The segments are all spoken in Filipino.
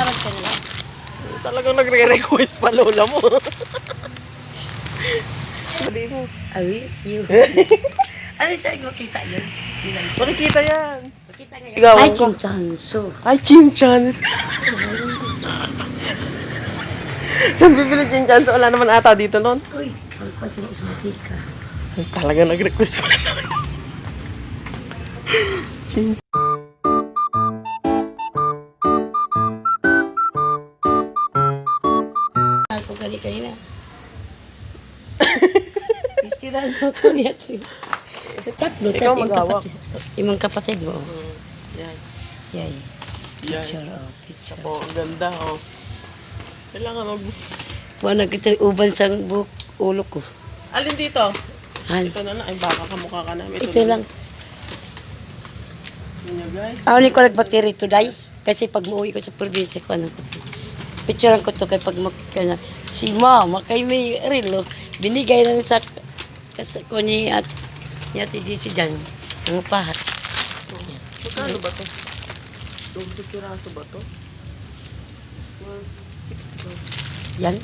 Salamat ka na lang. Talagang nagre-request pa lola mo. Sabi mo. I wish you. Ano sa'yo makita yun? Makikita yan. Makita nga Ikaw, yan. Ay, ka. chinchanso. Ay, chinchans. Saan bibili chinchans? Wala naman ata dito nun. Uy, pagpasin mo sa matika. Ay, talaga nag-request pa. Ako kanina. Istiraan mo ko niya. Tatlo, Ikaw tas maghawak. imong kapatid mo. Yan. Yay. Yan. Picture, oh, picture. Oh, ang ganda, oh. Kailangan mag... Wala kita uban sa buhok ulo ko. Alin dito? Han. Ito na. Ay, baka kamukha ka namin. Ito lang. Yan nyo, guys. Ako ni ko nagbatiri today. Kasi pag muuwi ko sa probinsya ko, ano ko to. Picturean ko to kay pag si mama kay may relo. Binigay na rin sa ko ni at ni Ate Jessie dyan. Ang pahat. Magkano ba to? 12 piraso ba to? 60. Yan.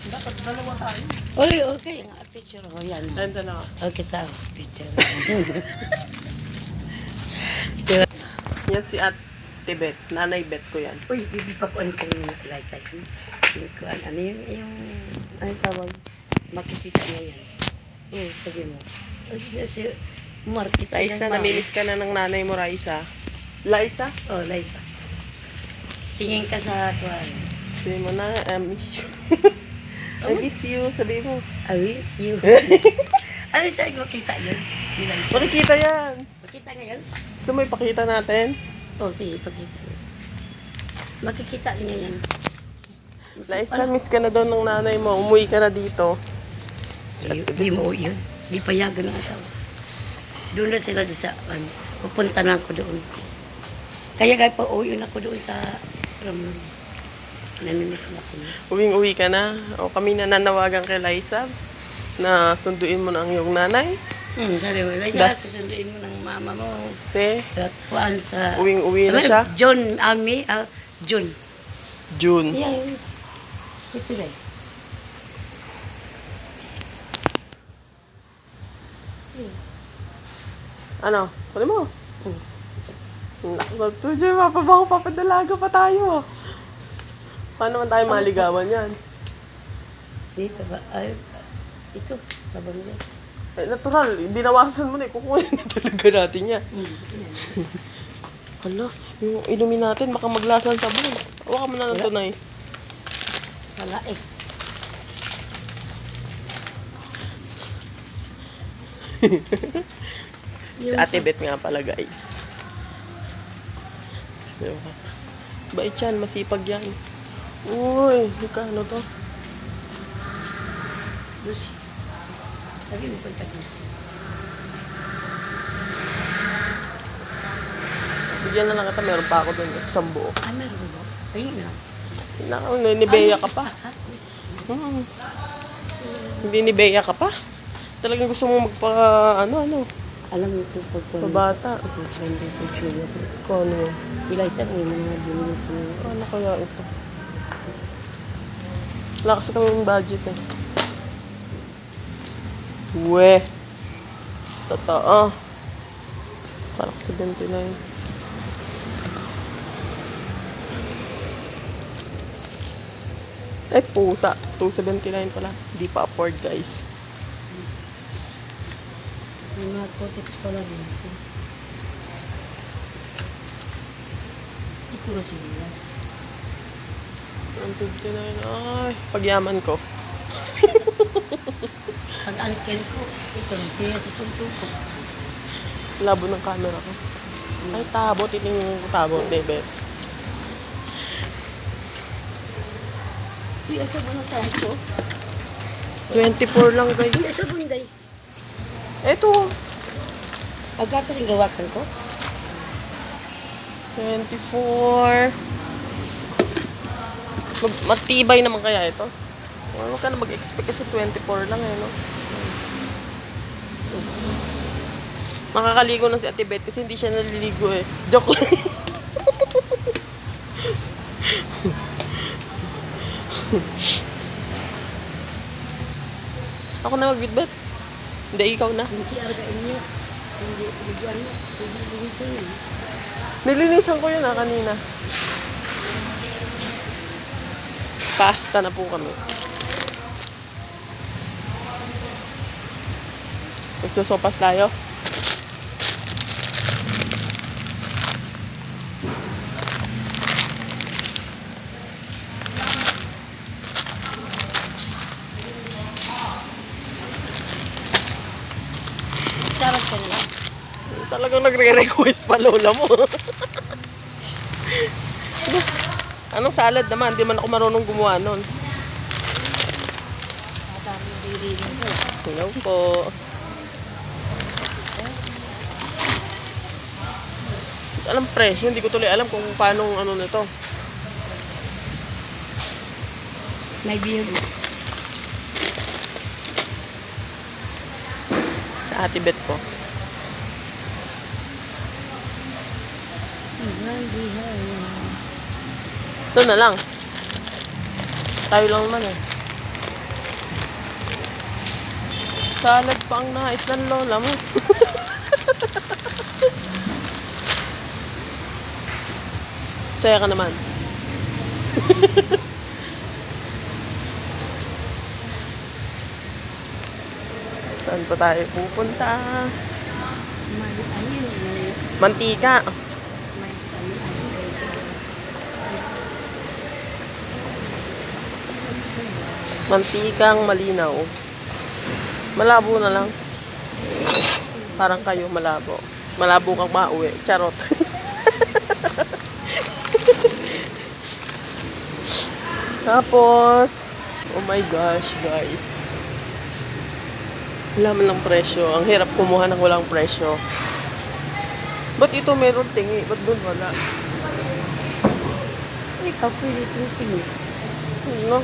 Dapat dalawa tayo. Oy, okay. Picture ko yan. Ayun dalawa. Okay, tao. Picture. Yan si Ate Bet. Nanay Bet ko yan. Uy, bibipakuan ko yung license. Bibipakuan. Ano yun? Yung, ano tawag? Makikita niya yan. Oo, sabi mo. Kasi, market Raisa, namimiss ka na ng nanay mo, Raisa. Liza? Oh, Liza. Tingin ka sa kuwan. Sabi mo na, I miss you. I miss you. Sabi mo. I wish you. Ano sa'yo makita yun? Makikita yan. Makita ngayon? Gusto mo ipakita natin? Oh, sige, pakita yun. Makikita niya yan. Liza, miss ka na daw ng nanay mo. Umuwi ka na dito. Di mo yun. Di payagan ng asawa. Doon na sila sa, pupunta na ako doon. Kaya pa uwi na ako doon sa Ramon. Namimiss na ako. Uwing-uwi ka na. O kami nananawagan kay Liza na sunduin mo na ang iyong nanay. Sabi mo, Liza, susunduin mo ng mama mo. Kasi Kuhaan sa... uwing-uwi na siya. John, John. June. Yeah, ito na. Ano? Kunin mo. Naku, Joy, mapabango, papadalaga pa tayo. Paano man tayo maligawan yan? Dito ba? Ay, ito. Babang yan. Eh, natural, binawasan mo na, kukunin na talaga natin yan. Hala, yung inumin natin, baka maglasan sa sabon. Hawakan mo na ng tunay. Wala eh. Si Ate Bet nga pala, guys. Diba? Bait yan, masipag yan. Uy, magkano to? Lucy. Sabi mo punta Lucy. Bigyan na lang kita, meron pa ako doon. Isang buo. Ah, meron ba? Ayun na. Ni-Bea ka pa. Hindi ni Bea ka pa. Talagang gusto mo magpa, ano. Alam mo ito Pabata. Kung ano yun? Liza, may mga binili ko. Ano kaya ito? Wala kasi kami yung budget eh. We. Totoo. Parang 79. Ay, pusa. 279 pala. Hindi pa afford, guys. May mga cotex pala din. Ito na silas. 159. Ay, pagyaman ko. Pag alis kayo ko, ito na siya sa sunto ko. Labo ng camera ko. Ay, tabot. Iting tabot, David. Uy, asa mo na sa ito? 24 lang, guys. Uy, asa bunday? Eto. Agad kasing gawakan ko? 24. Matibay naman kaya ito? Huwag ka na mag-expect kasi 24 lang eh, no? Makakaligo na si Ate Beth kasi hindi siya naliligo eh. Joke lang. Ako na magbitbit. Hindi, ikaw na. Hindi argain niyo. Hindi bigyan mo. Hindi bigyan niyo. Nilinisan ko yun kanina. Pasta na po kami. Magsusopas tayo. Sarap ka na lang. Talagang nagre-request pa lola mo. Anong salad naman? Hindi man ako marunong gumawa nun. Matami ririnin ko. Hello po. Alam presyo, hindi ko tuloy alam kung paano ano nito. May beer. Sa Ate Beth ko. Ito na lang. Tayo lang naman eh. Salad pa ang nais ng lola mo. Saya ka naman. Saan pa tayo pupunta? Mantika. Mantikang malinaw. Malabo na lang. Parang kayo malabo. Malabo kang mauwi. Charot. Tapos, oh my gosh, guys. Wala man lang presyo. Ang hirap kumuha ng walang presyo. Ba't ito meron tingi? Ba't doon wala? Ikaw pwede tingin. No?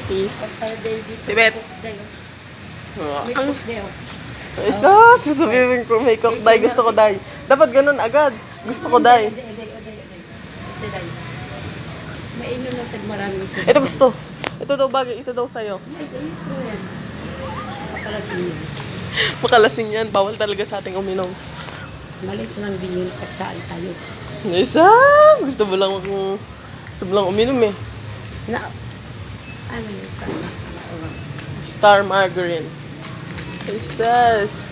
Peace. Si Beth. May cook dayo. Isa, sasabihin ko may cook day. Gusto ko day. Dapat ganun agad. Gusto ko day. Mainom na tag maraming food. Ito gusto. Ito daw bagay. Ito daw sa'yo. Ay, ito yan. Makalasing yun. Makalasing yan. Bawal talaga sa ating uminom. Malit lang din yun kahit saan tayo. Isa! Gusto mo lang uminom eh. Na, ano yun? Star Margarine. Isas.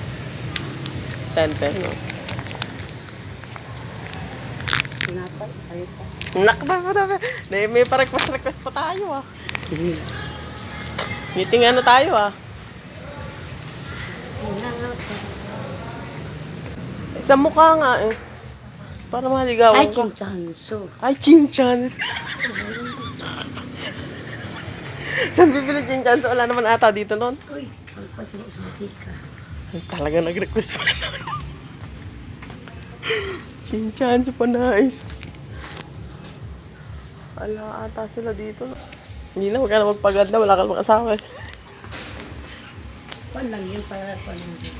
10 pesos. Tinapay, tayo pa. Nakba. May pa-request pa tayo ah. Meeting ano tayo ah. Sa mukha nga eh. Para maligawan Ay, ka. chinchanso. Ay, chinchans. Saan bibili chinchans? Wala naman ata dito nun. Uy, pagpas mo sa matika. Ay, talaga nag-request pa naman. Chinchans pa nice. Wala ata sila dito. Hindi na, huwag ka na magpaganda. Wala ka namang asawa eh. Pan lang yun para paano.